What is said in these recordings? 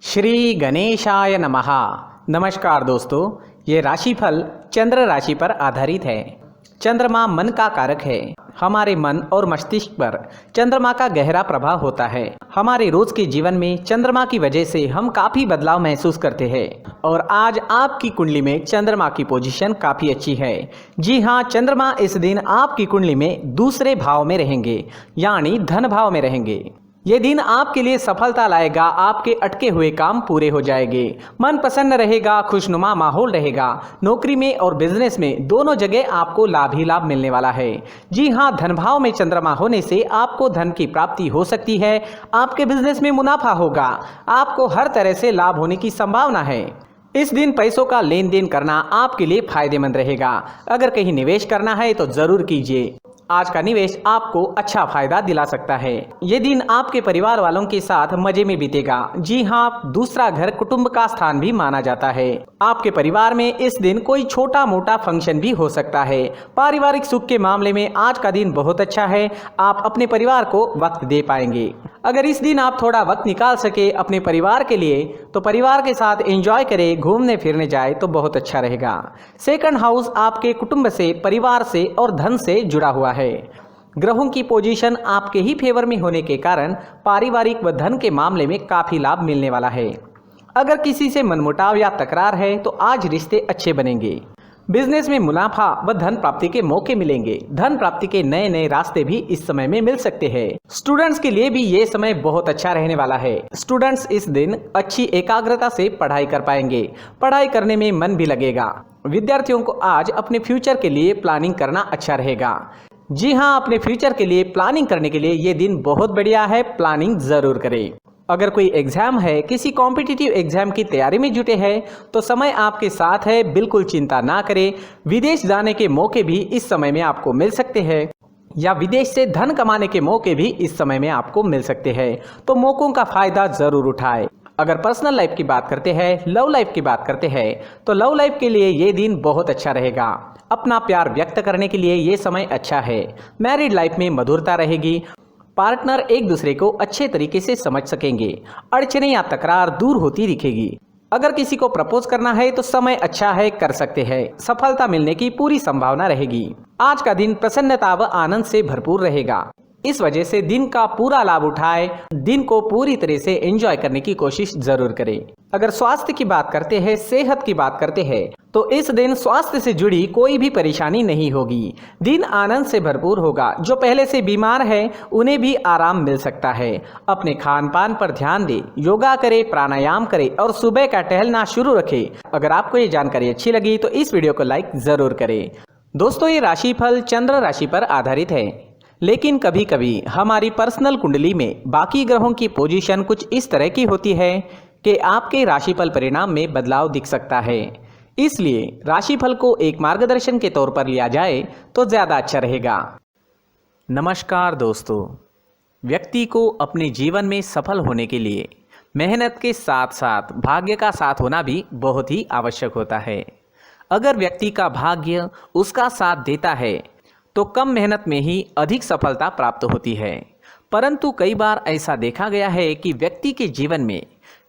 श्री गणेशाय नमः। नमस्कार दोस्तों, ये राशिफल चंद्र राशि पर आधारित है। चंद्रमा मन का कारक है। हमारे मन और मस्तिष्क पर चंद्रमा का गहरा प्रभाव होता है। हमारे रोज के जीवन में चंद्रमा की वजह से हम काफी बदलाव महसूस करते हैं और आज आपकी कुंडली में चंद्रमा की पोजीशन काफी अच्छी है। जी हाँ, चंद्रमा इस दिन आपकी कुंडली में दूसरे भाव में रहेंगे, यानी धन भाव में रहेंगे। ये दिन आपके लिए सफलता लाएगा। आपके अटके हुए काम पूरे हो जाएंगे, मन प्रसन्न रहेगा, खुशनुमा माहौल रहेगा। नौकरी में और बिजनेस में दोनों जगह आपको लाभ ही लाभ मिलने वाला है। जी हाँ, धन भाव में चंद्रमा होने से आपको धन की प्राप्ति हो सकती है। आपके बिजनेस में मुनाफा होगा। आपको हर तरह से लाभ होने की संभावना है। इस दिन पैसों का लेन देन करना आपके लिए फायदेमंद रहेगा। अगर कहीं निवेश करना है तो जरूर कीजिए। आज का निवेश आपको अच्छा फायदा दिला सकता है। ये दिन आपके परिवार वालों के साथ मजे में बीतेगा। जी हाँ, दूसरा घर कुटुंब का स्थान भी माना जाता है। आपके परिवार में इस दिन कोई छोटा मोटा फंक्शन भी हो सकता है। पारिवारिक सुख के मामले में आज का दिन बहुत अच्छा है। आप अपने परिवार को वक्त दे पाएंगे। अगर इस दिन आप थोड़ा वक्त निकाल सके अपने परिवार के लिए तो परिवार के साथ एंजॉय करें, घूमने फिरने जाए तो बहुत अच्छा रहेगा। सेकंड हाउस आपके कुटुंब से, परिवार से और धन से जुड़ा हुआ है। ग्रहों की पोजीशन आपके ही फेवर में होने के कारण पारिवारिक व धन के मामले में काफी लाभ मिलने वाला है। अगर किसी से मनमुटाव या तकरार है तो आज रिश्ते अच्छे बनेंगे। बिजनेस में मुनाफा व धन प्राप्ति के मौके मिलेंगे। धन प्राप्ति के नए नए रास्ते भी इस समय में मिल सकते हैं। स्टूडेंट्स के लिए भी ये समय बहुत अच्छा रहने वाला है। स्टूडेंट्स इस दिन अच्छी एकाग्रता से पढ़ाई कर पाएंगे। पढ़ाई करने में मन भी लगेगा। विद्यार्थियों को आज अपने फ्यूचर के लिए प्लानिंग करना अच्छा रहेगा। जी हाँ, अपने फ्यूचर के लिए प्लानिंग करने के लिए ये दिन बहुत बढ़िया है। प्लानिंग जरूर करें। अगर कोई एग्जाम है, किसी कॉम्पिटिटिव एग्जाम की तैयारी में जुटे हैं तो समय आपके साथ है, बिल्कुल चिंता ना करें। विदेश जाने के मौके भी इस समय में आपको मिल सकते हैं या विदेश से धन कमाने के मौके भी इस समय में आपको मिल सकते हैं, तो मौकों का फायदा जरूर उठाएं। अगर पर्सनल लाइफ की बात करते हैं, लव लाइफ की बात करते हैं तो लव लाइफ के लिए ये दिन बहुत अच्छा रहेगा। अपना प्यार व्यक्त करने के लिए ये समय अच्छा है। मैरिड लाइफ में मधुरता रहेगी। पार्टनर एक दूसरे को अच्छे तरीके से समझ सकेंगे। अड़चने या तकरार दूर होती दिखेगी। अगर किसी को प्रपोज करना है तो समय अच्छा है, कर सकते हैं। सफलता मिलने की पूरी संभावना रहेगी। आज का दिन प्रसन्नता व आनंद से भरपूर रहेगा। इस वजह से दिन का पूरा लाभ उठाए, दिन को पूरी तरह से एंजॉय करने की कोशिश जरूर करें। अगर स्वास्थ्य की बात करते हैं, सेहत की बात करते हैं तो इस दिन स्वास्थ्य से जुड़ी कोई भी परेशानी नहीं होगी। दिन आनंद से भरपूर होगा। जो पहले से बीमार है उन्हें भी आराम मिल सकता है। अपने खान पान पर ध्यान दें, योगा करें, प्राणायाम करें और सुबह का टहलना शुरू रखें। अगर आपको ये जानकारी अच्छी लगी तो इस वीडियो को लाइक जरूर करें। दोस्तों, ये राशिफल चंद्र राशि पर आधारित है, लेकिन कभी कभी हमारी पर्सनल कुंडली में बाकी ग्रहों की पोजीशन कुछ इस तरह की होती है कि आपके राशिफल परिणाम में बदलाव दिख सकता है। इसलिए राशिफल को एक मार्गदर्शन के तौर पर लिया जाए तो ज़्यादा अच्छा रहेगा। नमस्कार दोस्तों, व्यक्ति को अपने जीवन में सफल होने के लिए मेहनत के साथ साथ भाग्य का साथ होना भी बहुत ही आवश्यक होता है। अगर व्यक्ति का भाग्य उसका साथ देता है तो कम मेहनत में ही अधिक सफलता प्राप्त होती है। परंतु कई बार ऐसा देखा गया है कि व्यक्ति के जीवन में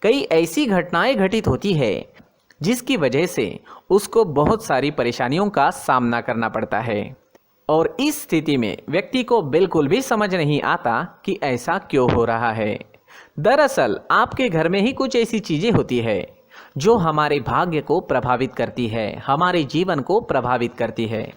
कई ऐसी घटनाएं घटित होती है जिसकी वजह से उसको बहुत सारी परेशानियों का सामना करना पड़ता है और इस स्थिति में व्यक्ति को बिल्कुल भी समझ नहीं आता कि ऐसा क्यों हो रहा है। दरअसल आपके घर में ही कुछ ऐसी चीज़ें होती है जो हमारे भाग्य को प्रभावित करती है, हमारे जीवन को प्रभावित करती है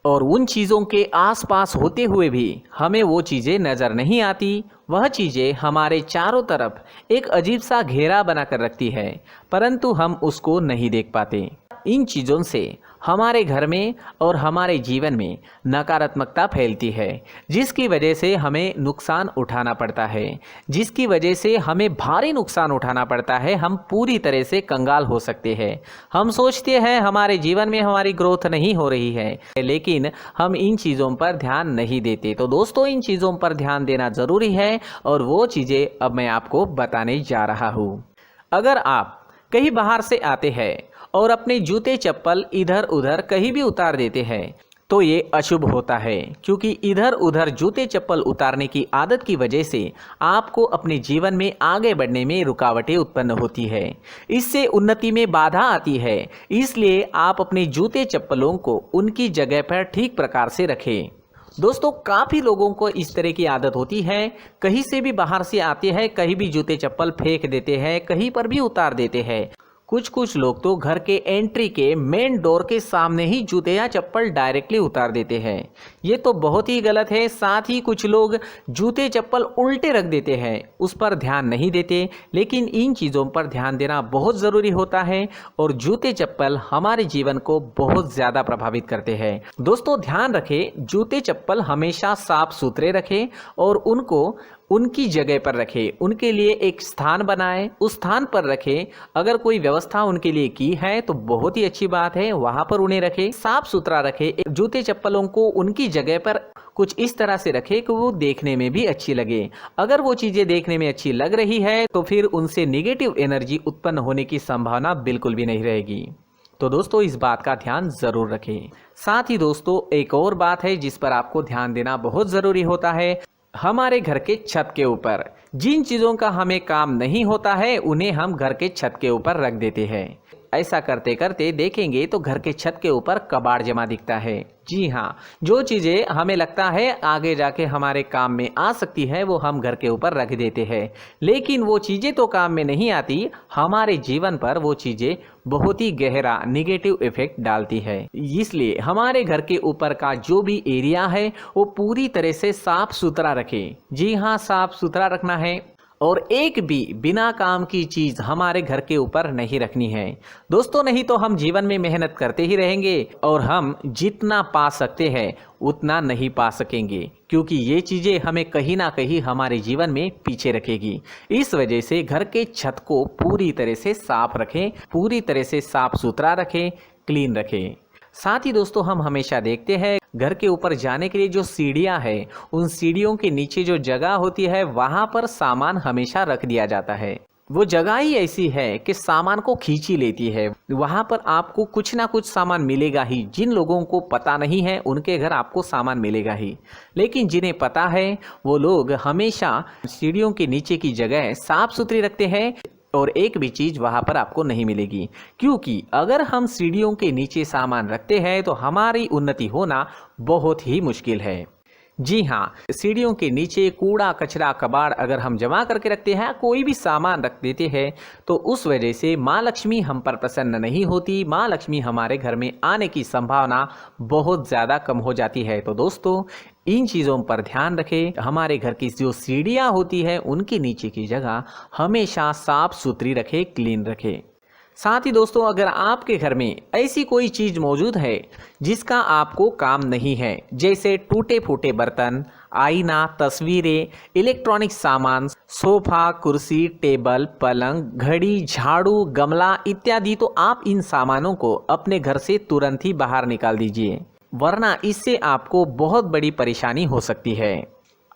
और उन चीज़ों के आसपास होते हुए भी हमें वो चीज़ें नज़र नहीं आती। वह चीज़ें हमारे चारों तरफ एक अजीब सा घेरा बनाकर रखती है, परंतु हम उसको नहीं देख पाते। इन चीज़ों से हमारे घर में और हमारे जीवन में नकारात्मकता फैलती है, जिसकी वजह से हमें नुकसान उठाना पड़ता है, जिसकी वजह से हमें भारी नुकसान उठाना पड़ता है। हम पूरी तरह से कंगाल हो सकते हैं। हम सोचते हैं हमारे जीवन में हमारी ग्रोथ नहीं हो रही है, लेकिन हम इन चीज़ों पर ध्यान नहीं देते। तो दोस्तों, इन चीज़ों पर ध्यान देना ज़रूरी है और वो चीज़ें अब मैं आपको बताने जा रहा हूँ। अगर आप कहीं बाहर से आते हैं और अपने जूते चप्पल इधर उधर कहीं भी उतार देते हैं तो ये अशुभ होता है, क्योंकि इधर उधर जूते चप्पल उतारने की आदत की वजह से आपको अपने जीवन में आगे बढ़ने में रुकावटें उत्पन्न होती है। इससे उन्नति में बाधा आती है। इसलिए आप अपने जूते चप्पलों को उनकी जगह पर ठीक प्रकार से रखें। दोस्तों, काफ़ी लोगों को इस तरह की आदत होती है, कहीं से भी बाहर से आते हैं, कहीं भी जूते चप्पल फेंक देते हैं, कहीं पर भी उतार देते हैं। कुछ लोग तो घर के एंट्री के मेन डोर के सामने ही जूते या चप्पल डायरेक्टली उतार देते हैं। ये तो बहुत ही गलत है। साथ ही कुछ लोग जूते चप्पल उल्टे रख देते हैं, उस पर ध्यान नहीं देते। लेकिन इन चीज़ों पर ध्यान देना बहुत ज़रूरी होता है और जूते चप्पल हमारे जीवन को बहुत ज़्यादा प्रभावित करते हैं। दोस्तों, ध्यान रखें, जूते चप्पल हमेशा साफ सुथरे रखें और उनको उनकी जगह पर रखें। उनके लिए एक स्थान बनाएं, उस स्थान पर रखें। अगर कोई व्यवस्था उनके लिए की है तो बहुत ही अच्छी बात है, वहां पर उन्हें रखें, साफ सुथरा रखें। जूते चप्पलों को उनकी जगह पर कुछ इस तरह से रखें कि वो देखने में भी अच्छी लगे। अगर वो चीज़ें देखने में अच्छी लग रही है तो फिर उनसे निगेटिव एनर्जी उत्पन्न होने की संभावना बिल्कुल भी नहीं रहेगी। तो दोस्तों, इस बात का ध्यान ज़रूर रखें। साथ ही दोस्तों, एक और बात है जिस पर आपको ध्यान देना बहुत ज़रूरी होता है। हमारे घर के छत के ऊपर जिन चीज़ों का हमें काम नहीं होता है उन्हें हम घर के छत के ऊपर रख देते हैं। ऐसा करते करते देखेंगे तो घर के छत के ऊपर कबाड़ जमा दिखता है। जी हाँ, जो चीज़ें हमें लगता है आगे जाके हमारे काम में आ सकती है वो हम घर के ऊपर रख देते हैं, लेकिन वो चीज़ें तो काम में नहीं आती, हमारे जीवन पर वो चीज़ें बहुत ही गहरा निगेटिव इफेक्ट डालती है। इसलिए हमारे घर के ऊपर का जो भी एरिया है वो पूरी तरह से साफ सुथरा रखें। जी हाँ, साफ सुथरा रखना है और एक भी बिना काम की चीज़ हमारे घर के ऊपर नहीं रखनी है। दोस्तों, नहीं तो हम जीवन में मेहनत करते ही रहेंगे और हम जितना पा सकते हैं उतना नहीं पा सकेंगे, क्योंकि ये चीज़ें हमें कहीं ना कहीं हमारे जीवन में पीछे रखेगी। इस वजह से घर के छत को पूरी तरह से साफ रखें, पूरी तरह से साफ सुथरा रखें, क्लीन रखें। साथ ही दोस्तों, हम हमेशा देखते हैं घर के ऊपर जाने के लिए जो सीढ़ियां हैं, उन सीढ़ियों के नीचे जो जगह होती है वहां पर सामान हमेशा रख दिया जाता है। वो जगह ही ऐसी है कि सामान को खींची लेती है। वहां पर आपको कुछ ना कुछ सामान मिलेगा ही। जिन लोगों को पता नहीं है उनके घर आपको सामान मिलेगा ही, लेकिन जिन्हें पता है वो लोग हमेशा सीढ़ियों के नीचे की जगह साफ सुथरी रखते हैं और एक भी चीज़ वहाँ पर आपको नहीं मिलेगी। क्योंकि अगर हम सीढ़ियों के नीचे सामान रखते हैं तो हमारी उन्नति होना बहुत ही मुश्किल है। जी हाँ, सीढ़ियों के नीचे कूड़ा कचरा कबाड़ अगर हम जमा करके रखते हैं, कोई भी सामान रख देते हैं, तो उस वजह से माँ लक्ष्मी हम पर प्रसन्न नहीं होती। माँ लक्ष्मी हमारे घर में आने की संभावना बहुत ज़्यादा कम हो जाती है। तो दोस्तों, इन चीज़ों पर ध्यान रखें। हमारे घर की जो सीढ़ियाँ होती है उनके नीचे की जगह हमेशा साफ सुथरी रखें, क्लीन रखें। साथ ही दोस्तों, अगर आपके घर में ऐसी कोई चीज़ मौजूद है जिसका आपको काम नहीं है, जैसे टूटे फूटे बर्तन, आईना, तस्वीरें, इलेक्ट्रॉनिक सामान, सोफा, कुर्सी, टेबल, पलंग, घड़ी, झाड़ू, गमला इत्यादि, तो आप इन सामानों को अपने घर से तुरंत ही बाहर निकाल दीजिए, वरना इससे आपको बहुत बड़ी परेशानी हो सकती है।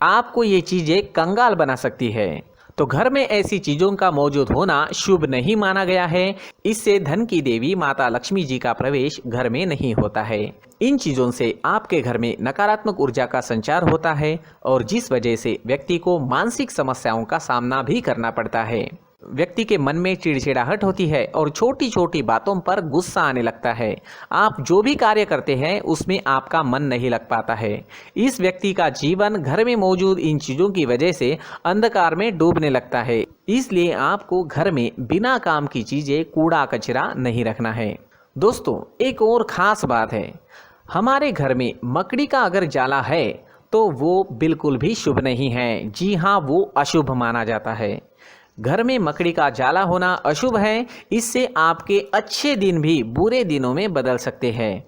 आपको ये चीज़ें कंगाल बना सकती है। तो घर में ऐसी चीज़ों का मौजूद होना शुभ नहीं माना गया है। इससे धन की देवी माता लक्ष्मी जी का प्रवेश घर में नहीं होता है। इन चीज़ों से आपके घर में नकारात्मक ऊर्जा का संचार होता है और जिस वजह से व्यक्ति को मानसिक समस्याओं का सामना भी करना पड़ता है। व्यक्ति के मन में चिड़चिड़ाहट होती है और छोटी छोटी बातों पर गुस्सा आने लगता है। आप जो भी कार्य करते हैं उसमें आपका मन नहीं लग पाता है। इस व्यक्ति का जीवन घर में मौजूद इन चीज़ों की वजह से अंधकार में डूबने लगता है। इसलिए आपको घर में बिना काम की चीज़ें, कूड़ा कचरा नहीं रखना है। दोस्तों, एक और ख़ास बात है, हमारे घर में मकड़ी का अगर जाला है तो वो बिल्कुल भी शुभ नहीं है। जी हाँ, वो अशुभ माना जाता है। घर में मकड़ी का जाला होना अशुभ है। इससे आपके अच्छे दिन भी बुरे दिनों में बदल सकते हैं,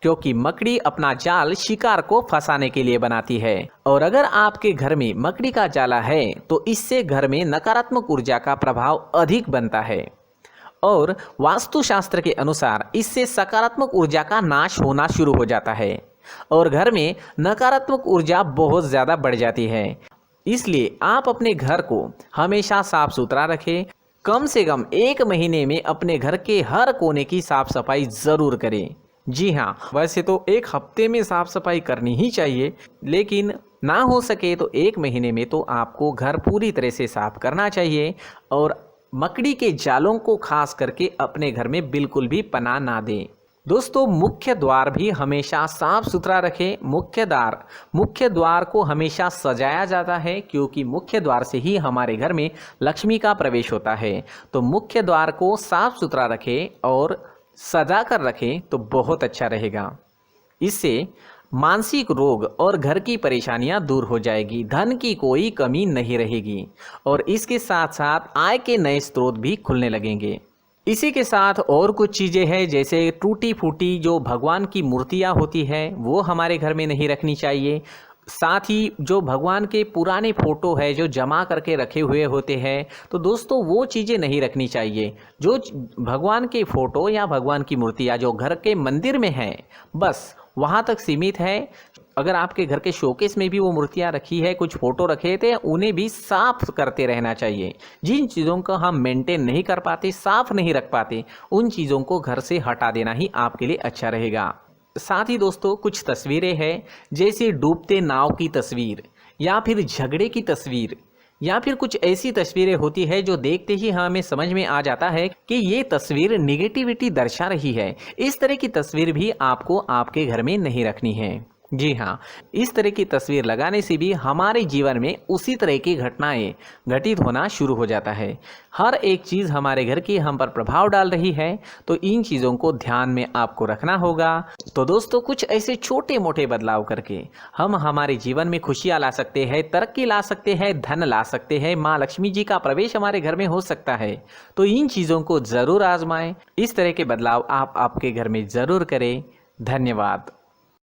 क्योंकि मकड़ी अपना जाल शिकार को फंसाने के लिए बनाती है। और अगर आपके घर में मकड़ी का जाला है तो इससे घर में नकारात्मक ऊर्जा का प्रभाव अधिक बनता है और वास्तुशास्त्र के अनुसार इससे सकारात्मक ऊर्जा का नाश होना शुरू हो जाता है और घर में नकारात्मक ऊर्जा बहुत ज़्यादा बढ़ जाती है। इसलिए आप अपने घर को हमेशा साफ सुथरा रखें। कम से कम 1 महीने में अपने घर के हर कोने की साफ सफाई ज़रूर करें। जी हाँ, वैसे तो एक हफ्ते में साफ सफाई करनी ही चाहिए, लेकिन ना हो सके तो 1 महीने में तो आपको घर पूरी तरह से साफ करना चाहिए और मकड़ी के जालों को खास करके अपने घर में बिल्कुल भी पनाह ना दें। दोस्तों, मुख्य द्वार भी हमेशा साफ सुथरा रखें। मुख्य द्वार को हमेशा सजाया जाता है, क्योंकि मुख्य द्वार से ही हमारे घर में लक्ष्मी का प्रवेश होता है। तो मुख्य द्वार को साफ सुथरा रखें और सजा कर रखें तो बहुत अच्छा रहेगा। इससे मानसिक रोग और घर की परेशानियां दूर हो जाएगी, धन की कोई कमी नहीं रहेगी और इसके साथ साथ आय के नए स्रोत भी खुलने लगेंगे। इसी के साथ और कुछ चीज़ें हैं, जैसे टूटी फूटी जो भगवान की मूर्तियां होती है वो हमारे घर में नहीं रखनी चाहिए। साथ ही जो भगवान के पुराने फ़ोटो है जो जमा करके रखे हुए होते हैं, तो दोस्तों वो चीज़ें नहीं रखनी चाहिए। जो भगवान के फ़ोटो या भगवान की मूर्तियाँ जो घर के मंदिर में हैं, बस वहाँ तक सीमित है। अगर आपके घर के शोकेस में भी वो मूर्तियाँ रखी है, कुछ फ़ोटो रखे थे, उन्हें भी साफ़ करते रहना चाहिए। जिन चीज़ों को हम मेंटेन नहीं कर पाते, साफ़ नहीं रख पाते, उन चीज़ों को घर से हटा देना ही आपके लिए अच्छा रहेगा। साथ ही दोस्तों, कुछ तस्वीरें हैं, जैसे डूबते नाव की तस्वीर या फिर झगड़े की तस्वीर या फिर कुछ ऐसी तस्वीरें होती है जो देखते ही हमें समझ में आ जाता है कि ये तस्वीर निगेटिविटी दर्शा रही है। इस तरह की तस्वीर भी आपको आपके घर में नहीं रखनी है। जी हाँ, इस तरह की तस्वीर लगाने से भी हमारे जीवन में उसी तरह की घटनाएं घटित होना शुरू हो जाता है। हर एक चीज़ हमारे घर की हम पर प्रभाव डाल रही है, तो इन चीज़ों को ध्यान में आपको रखना होगा। तो दोस्तों, कुछ ऐसे छोटे मोटे बदलाव करके हम हमारे जीवन में खुशियाँ ला सकते हैं, तरक्की ला सकते हैं, धन ला सकते हैं, माँ लक्ष्मी जी का प्रवेश हमारे घर में हो सकता है। तो इन चीज़ों को ज़रूर आजमाएं। इस तरह के बदलाव आप आपके घर में ज़रूर करें। धन्यवाद।